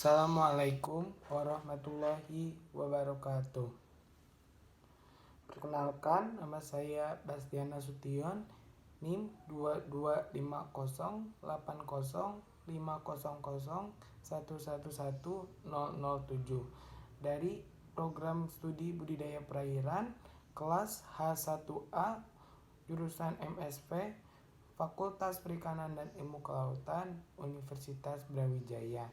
Assalamualaikum warahmatullahi wabarakatuh. Perkenalkan, nama saya Bastian Nasution, NIM 22508050111007 dari program studi budidaya perairan kelas H1A jurusan MSP Fakultas Perikanan dan Ilmu Kelautan Universitas Brawijaya.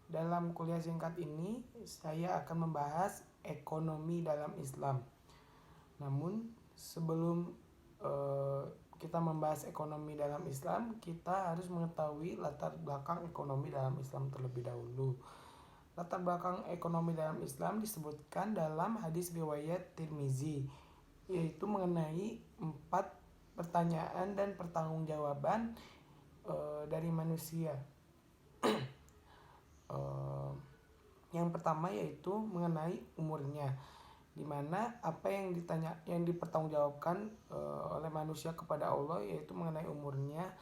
Dalam kuliah singkat ini, saya akan membahas ekonomi dalam Islam. Namun, sebelum kita membahas ekonomi dalam Islam, kita harus mengetahui latar belakang ekonomi dalam Islam terlebih dahulu. Latar belakang ekonomi dalam Islam disebutkan dalam hadis riwayat Tirmizi, yaitu mengenai 4 pertanyaan dan pertanggungjawaban dari manusia. Yang pertama yaitu mengenai umurnya, di mana apa yang dipertanggungjawabkan oleh manusia kepada Allah yaitu mengenai umurnya,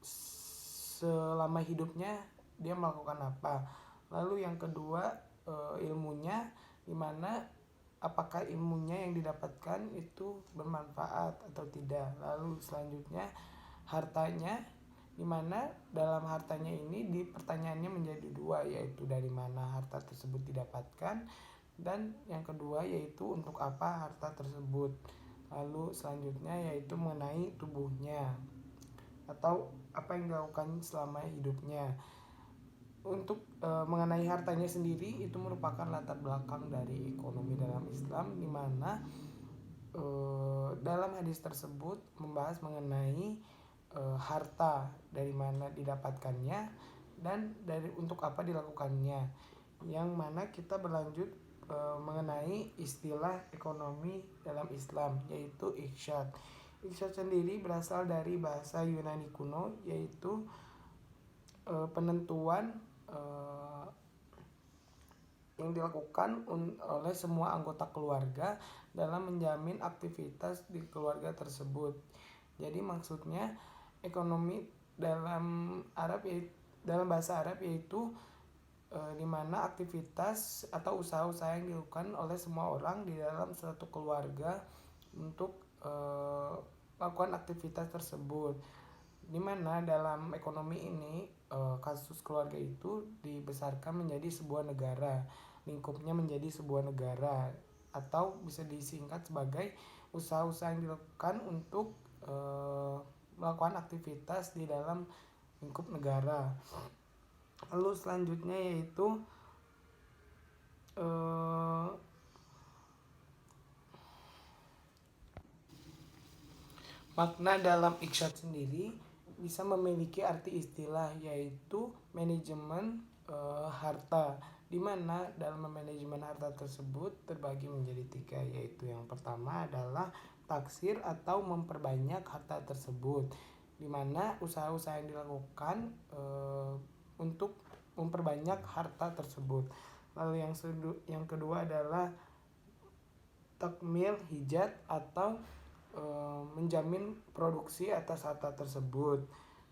selama hidupnya dia melakukan apa. Lalu yang kedua ilmunya, di mana apakah ilmunya yang didapatkan itu bermanfaat atau tidak. Lalu selanjutnya hartanya, di mana dalam hartanya ini pertanyaannya menjadi 2, yaitu dari mana harta tersebut didapatkan, dan yang kedua yaitu untuk apa harta tersebut. Lalu selanjutnya yaitu mengenai tubuhnya atau apa yang dilakukan selama hidupnya. Untuk mengenai hartanya sendiri, itu merupakan latar belakang dari ekonomi dalam Islam, di mana dalam hadis tersebut membahas mengenai harta, dari mana didapatkannya dan untuk apa dilakukannya. Yang mana kita berlanjut mengenai istilah ekonomi dalam Islam, yaitu iksyad. Iksyad sendiri berasal dari bahasa Yunani kuno, yaitu penentuan yang dilakukan oleh semua anggota keluarga dalam menjamin aktivitas di keluarga tersebut. Jadi maksudnya ekonomi dalam bahasa Arab yaitu di mana aktivitas atau usaha-usaha yang dilakukan oleh semua orang di dalam suatu keluarga untuk melakukan aktivitas tersebut. Di mana dalam ekonomi ini kasus keluarga itu dibesarkan menjadi sebuah negara, lingkupnya menjadi sebuah negara, atau bisa disingkat sebagai usaha-usaha yang dilakukan untuk melakukan aktivitas di dalam lingkup negara. Lalu selanjutnya yaitu makna dalam iksyad sendiri bisa memiliki arti istilah, yaitu manajemen harta, di mana dalam manajemen harta tersebut terbagi menjadi 3, yaitu yang pertama adalah taksir atau memperbanyak harta tersebut, di mana usaha-usaha yang dilakukan untuk memperbanyak harta tersebut. Lalu yang kedua adalah takmil hijat atau menjamin produksi atas harta tersebut.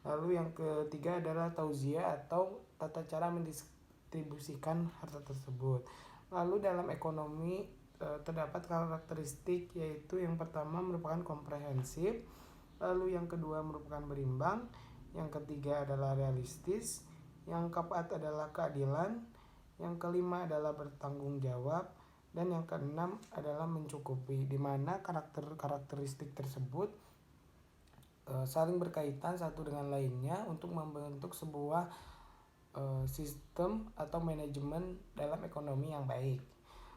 Lalu yang ketiga adalah tauziah atau tata cara mendistribusikan harta tersebut. Lalu dalam ekonomi terdapat karakteristik, yaitu yang pertama merupakan komprehensif, lalu yang kedua merupakan berimbang, yang ketiga adalah realistis, yang keempat adalah keadilan, yang kelima adalah bertanggung jawab, dan yang keenam adalah mencukupi, di mana karakteristik tersebut saling berkaitan satu dengan lainnya untuk membentuk sebuah sistem atau manajemen dalam ekonomi yang baik.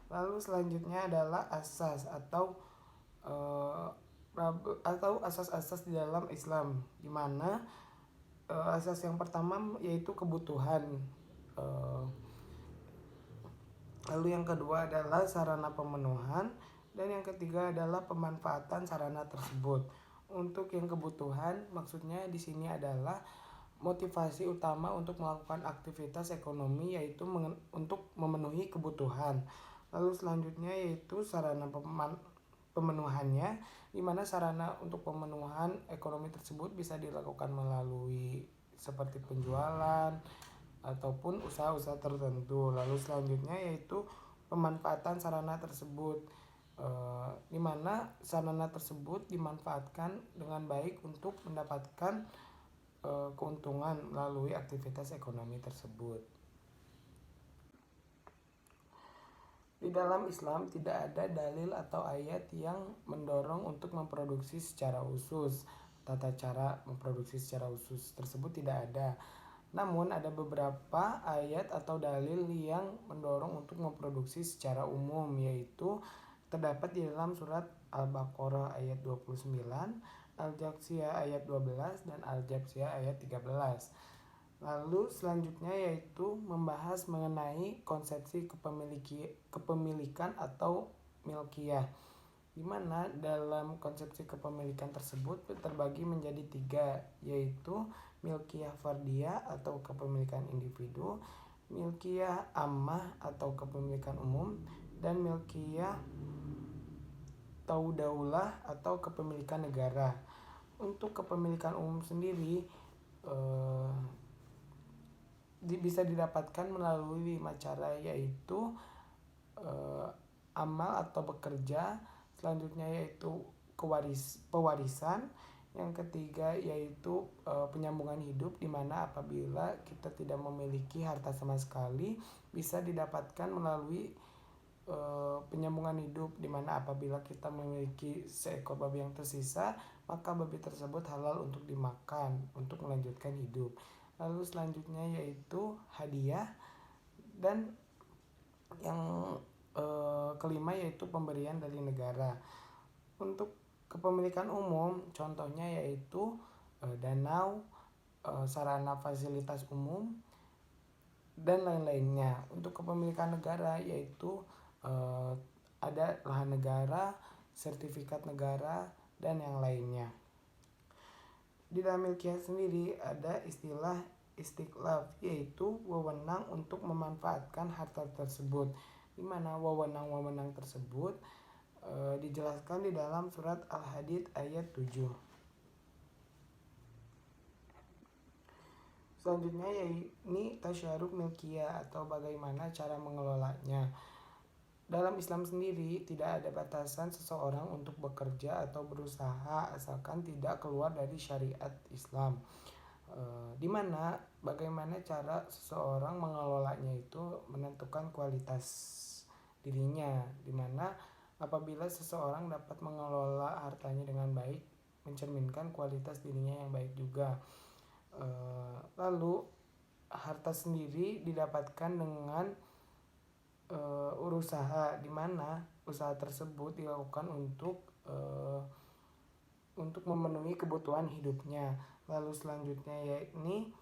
Lalu selanjutnya adalah asas atau asas-asas di dalam Islam, di mana asas yang pertama yaitu kebutuhan. Lalu yang kedua adalah sarana pemenuhan, dan yang ketiga adalah pemanfaatan sarana tersebut. Untuk yang kebutuhan, maksudnya di sini adalah motivasi utama untuk melakukan aktivitas ekonomi, yaitu untuk memenuhi kebutuhan. Lalu selanjutnya yaitu sarana pemenuhannya, di mana sarana untuk pemenuhan ekonomi tersebut bisa dilakukan melalui seperti penjualan, ataupun usaha-usaha tertentu. Lalu selanjutnya yaitu pemanfaatan sarana tersebut, di mana sarana tersebut dimanfaatkan dengan baik untuk mendapatkan keuntungan melalui aktivitas ekonomi tersebut. Di dalam Islam tidak ada dalil atau ayat yang mendorong untuk memproduksi secara khusus. Tata cara memproduksi secara khusus tersebut tidak ada. Namun ada beberapa ayat atau dalil yang mendorong untuk memproduksi secara umum, yaitu terdapat di dalam surat Al-Baqarah ayat 29, Al-Jathiyah ayat 12, dan Al-Jathiyah ayat 13. Lalu selanjutnya yaitu membahas mengenai konsepsi kepemilikan atau milkiyah, di mana dalam konsepsi kepemilikan tersebut terbagi menjadi 3, yaitu milkiyah fardiyah atau kepemilikan individu, milkiyah ammah atau kepemilikan umum, dan milkiyah taudaulah atau kepemilikan negara. Untuk kepemilikan umum sendiri bisa didapatkan melalui 5 cara, yaitu amal atau bekerja, selanjutnya yaitu pewarisan, yang ketiga yaitu penyambungan hidup, di mana apabila kita tidak memiliki harta sama sekali bisa didapatkan melalui penyambungan hidup, di mana apabila kita memiliki seekor babi yang tersisa maka babi tersebut halal untuk dimakan untuk melanjutkan hidup. Lalu selanjutnya yaitu hadiah, dan yang kelima yaitu pemberian dari negara. Untuk kepemilikan umum contohnya yaitu danau, sarana fasilitas umum, dan lain-lainnya. Untuk kepemilikan negara yaitu ada lahan negara, sertifikat negara, dan yang lainnya. Di dalam milkiyah sendiri ada istilah istiqlal, yaitu wewenang untuk memanfaatkan harta tersebut, di mana wewenang-wewenang tersebut dijelaskan di dalam surat Al-Hadid ayat 7. Selanjutnya yakni tasyaruf milkiyah atau bagaimana cara mengelolanya. Dalam Islam sendiri tidak ada batasan seseorang untuk bekerja atau berusaha asalkan tidak keluar dari syariat Islam. Di mana bagaimana cara seseorang mengelolanya itu menentukan kualitas dirinya, di mana apabila seseorang dapat mengelola hartanya dengan baik mencerminkan kualitas dirinya yang baik juga. Lalu harta sendiri didapatkan dengan usaha, di mana usaha tersebut dilakukan untuk memenuhi kebutuhan hidupnya. Lalu selanjutnya yakni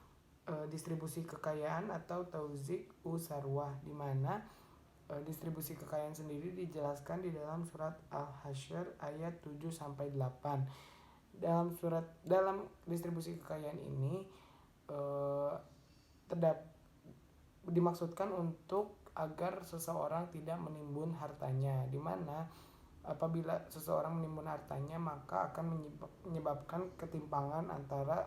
distribusi kekayaan atau tauzik usarwah, di mana distribusi kekayaan sendiri dijelaskan di dalam surat Al-Hasyr ayat 7 sampai 8. Dalam distribusi kekayaan ini dimaksudkan untuk agar seseorang tidak menimbun hartanya, di mana apabila seseorang menimbun hartanya maka akan menyebabkan ketimpangan antara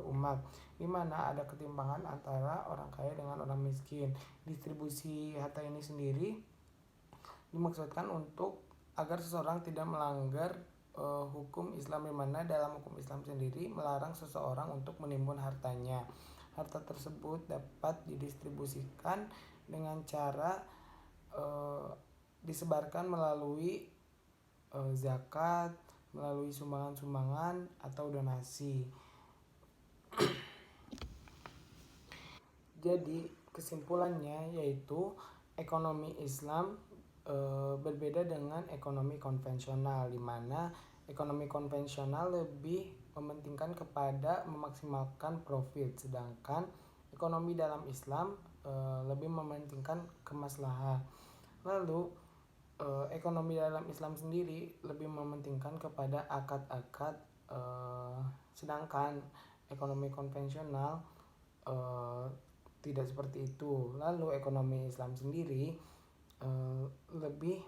umat, di mana ada ketimpangan antara orang kaya dengan orang miskin. Distribusi harta ini sendiri dimaksudkan untuk agar seseorang tidak melanggar hukum Islam, di mana dalam hukum Islam sendiri melarang seseorang untuk menimbun hartanya. Harta tersebut dapat didistribusikan dengan cara disebarkan melalui zakat, melalui sumbangan-sumbangan atau donasi. Jadi kesimpulannya yaitu ekonomi Islam berbeda dengan ekonomi konvensional, di mana ekonomi konvensional lebih mementingkan kepada memaksimalkan profit, sedangkan ekonomi dalam Islam lebih mementingkan kemaslahatan. Lalu ekonomi dalam Islam sendiri lebih mementingkan kepada akad-akad, sedangkan ekonomi konvensional tidak seperti itu. Lalu ekonomi Islam sendiri lebih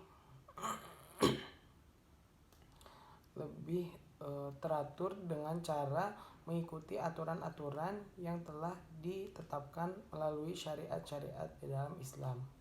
teratur dengan cara mengikuti aturan-aturan yang telah ditetapkan melalui syariat-syariat di dalam Islam.